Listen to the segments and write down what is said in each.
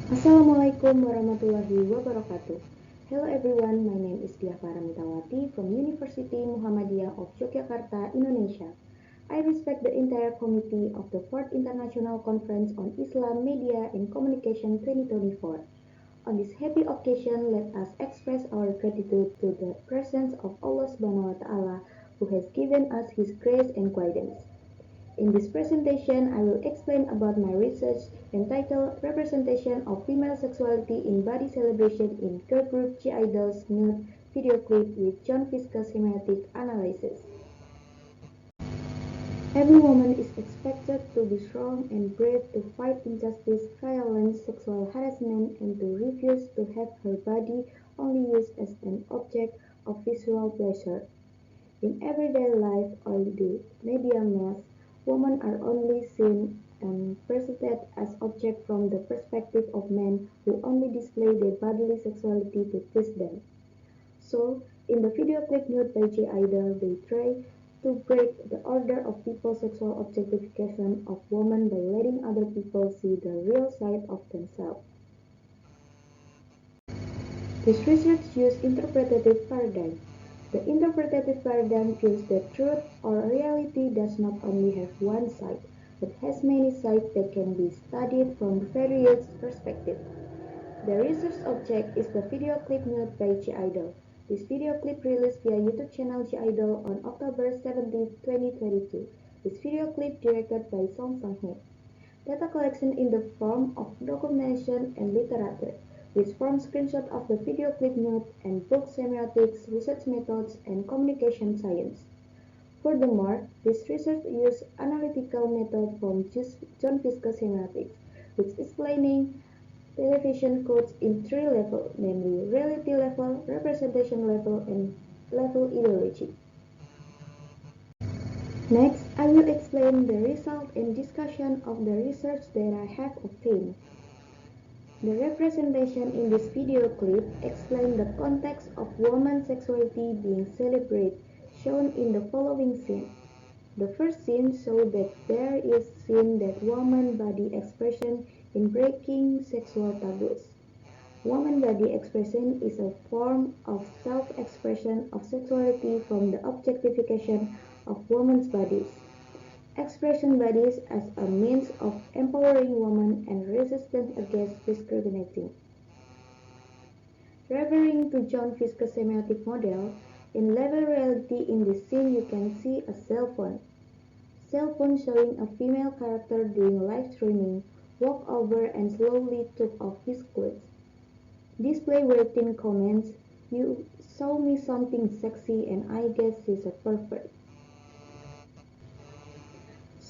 Assalamualaikum warahmatullahi wabarakatuh. Hello everyone, my name is Paramitawati from University Muhammadiyah of Yogyakarta, Indonesia. I respect the entire committee of the 4th International Conference on Islam, Media and Communication 2024. On this happy occasion, let us express our gratitude to the presence of Allah Subhanahu wa Ta'ala who has given us His grace and guidance. In this presentation, I will explain about my research entitled Representation of Female Sexuality in Body Celebration in Girl Group G-Idol's Nude Video Clip with John Fisker's Semiotic Analysis. Every woman is expected to be strong and brave to fight injustice, violence, sexual harassment, and to refuse to have her body only used as an object of visual pleasure. In everyday life or the media mass, women are only seen and presented as objects from the perspective of men who only display their bodily sexuality to please them. So, in the video clip Nude by J Idol, they try to break the order of people's sexual objectification of women by letting other people see the real side of themselves. This research uses interpretative paradigm. The interpretative paradigm views that truth or reality does not only have one side, but has many sides that can be studied from various perspectives. The research object is the video clip Nude by G-Idol. This video clip released via YouTube channel G-Idol on October 17, 2022. This video clip directed by Song Sang-hye. Data collection in the form of documentation and literature, which form screenshot of the video clip Nude and book semiotics, research methods, and communication science. Furthermore, this research used analytical method from John Fisker's semiotics, which explaining television codes in three levels, namely reality level, representation level, and level ideology. Next, I will explain the result and discussion of the research that I have obtained. The representation in this video clip explains the context of women's sexuality being celebrated, shown in the following scene. The first scene shows that there is seen that woman body expression in breaking sexual taboos. Woman body expression is a form of self-expression of sexuality from the objectification of women's bodies. Expression bodies as a means of empowering women and resistance against discriminating. Referring to John Fisker's semiotic model, in level reality in this scene you can see a cell phone. Cell phone showing a female character doing live streaming, walk over and slowly took off his clothes. Display written comments, "You show me something sexy and I guess she's a pervert."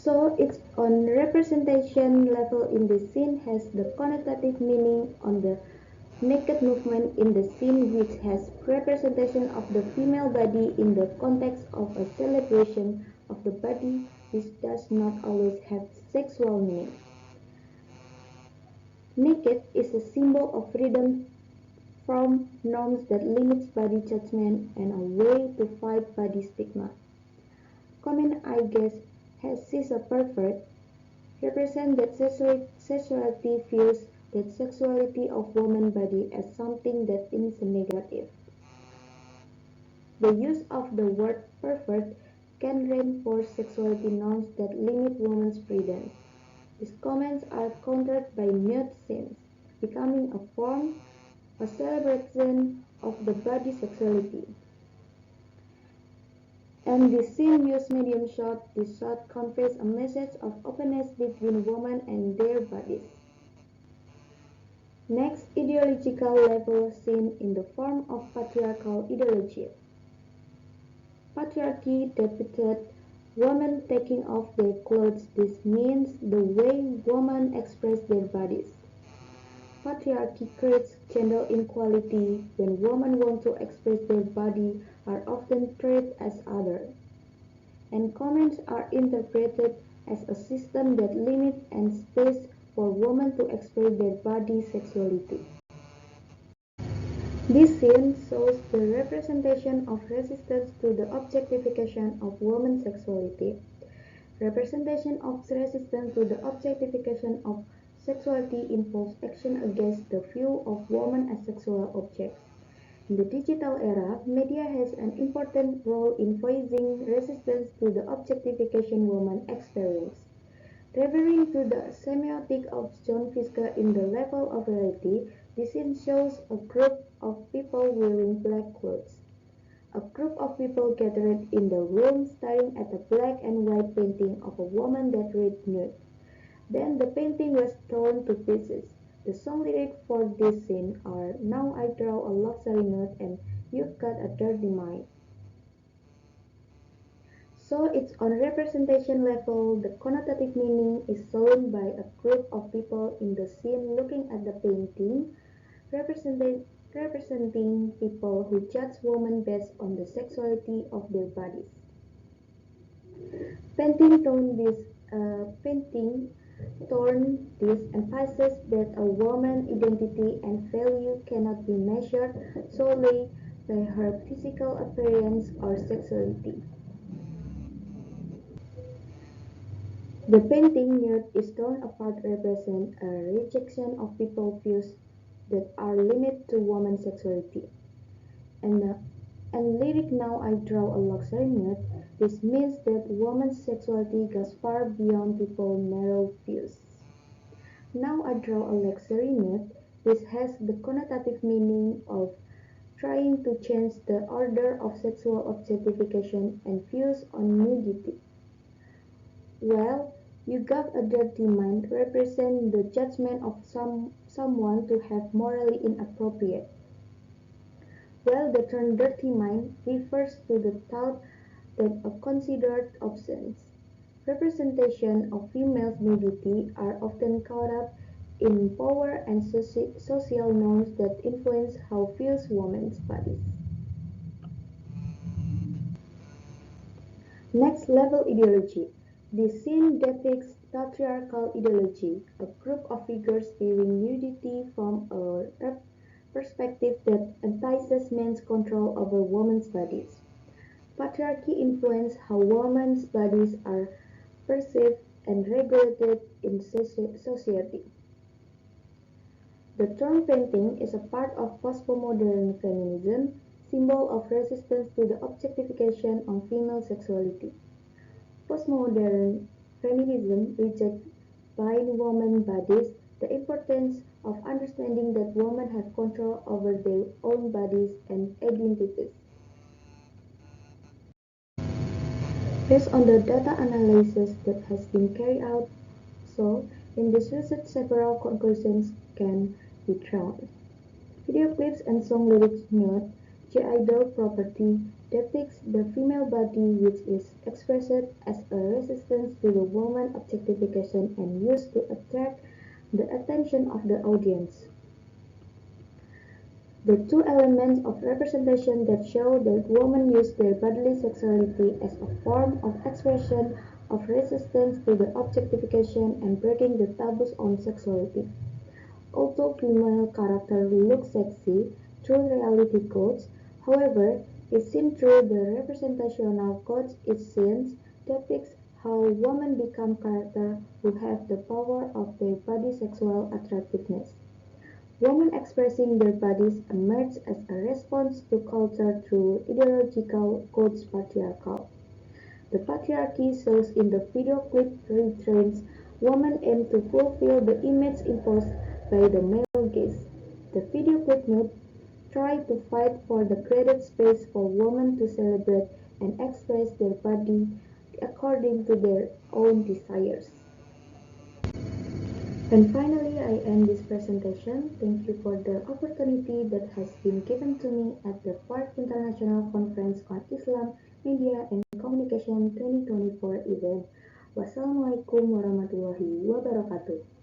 So its own representation level in the scene has the connotative meaning on the naked movement in the scene, which has representation of the female body in the context of a celebration of the body, which does not always have sexual meaning. Naked is a symbol of freedom from norms that limits body judgment and a way to fight body stigma. Comment "I guess she's a pervert" represent that sexuality views that sexuality of woman body as something that is negative. The use of the word pervert can reinforce sexuality norms that limit women's freedom. These comments are countered by nude scenes, becoming a celebration of the body sexuality. And the scene used medium shot. This shot conveys a message of openness between women and their bodies. Next, ideological level seen in the form of patriarchal ideology. Patriarchy depicted women taking off their clothes. This means the way women express their bodies. Patriarchy creates gender inequality when women want to express their body are often treated as other. And comments are interpreted as a system that limits and space for women to express their body sexuality. This scene shows the representation of resistance to the objectification of women's sexuality. Representation of resistance to the objectification of sexuality involves action against the view of women as sexual objects. In the digital era, media has an important role in voicing resistance to the objectification women experience. Referring to the semiotic of John Fisker in The Level of Reality, this scene shows a group of people wearing black clothes. A group of people gathered in the room staring at a black and white painting of a woman that read nude. Then the painting was torn to pieces. The song lyrics for this scene are "Now I draw a luxury nude" and "You've got a dirty mind." So it's on representation level, the connotative meaning is shown by a group of people in the scene looking at the painting, representing people who judge women based on the sexuality of their bodies. Painting torn this emphasizes that a woman's identity and value cannot be measured solely by her physical appearance or sexuality. The painting nude is torn apart represent a rejection of people's views that are limited to women's sexuality. And lyric "Now I draw a luxury nude", this means that women's sexuality goes far beyond people's narrow views. Now I draw a luxury nude, this has the connotative meaning of trying to change the order of sexual objectification and views on nudity. Well, "You got a dirty mind" represents the judgment of someone to have morally inappropriate. While the term "dirty mind" refers to the thought that a considered obscene representation of female nudity are often caught up in power and social norms that influence how views women's bodies. Next level ideology. This scene depicts patriarchal ideology, a group of figures viewing nudity from a perspective that emphasizes men's control over women's bodies. Patriarchy influences how women's bodies are perceived and regulated in society. The term painting is a part of postmodern feminism, symbol of resistance to the objectification of female sexuality. Postmodern feminism rejects blind women's bodies, the importance of understanding that women have control over their own bodies and identities. Based on the data analysis that has been carried out, so in this research several conclusions can be drawn. Video clips and song lyrics note J-idol property depicts the female body which is expressed as a resistance to the woman objectification and used to attract the attention of the audience. The two elements of representation that show that women use their bodily sexuality as a form of expression of resistance to the objectification and breaking the taboos on sexuality. Although female characters look sexy through reality codes, however, is seen through the representational codes it scenes depicts how women become characters who have the power of their body sexual attractiveness. Women expressing their bodies emerge as a response to culture through ideological codes patriarchal. The patriarchy shows in the video clip retrains women aim to fulfill the image imposed by the male gaze. The video clip note try to fight for the created space for women to celebrate and express their body according to their own desires. And finally, I end this presentation. Thank you for the opportunity that has been given to me at the 4th International Conference on Islam, Media and Communication 2024 event. Wassalamualaikum warahmatullahi wabarakatuh.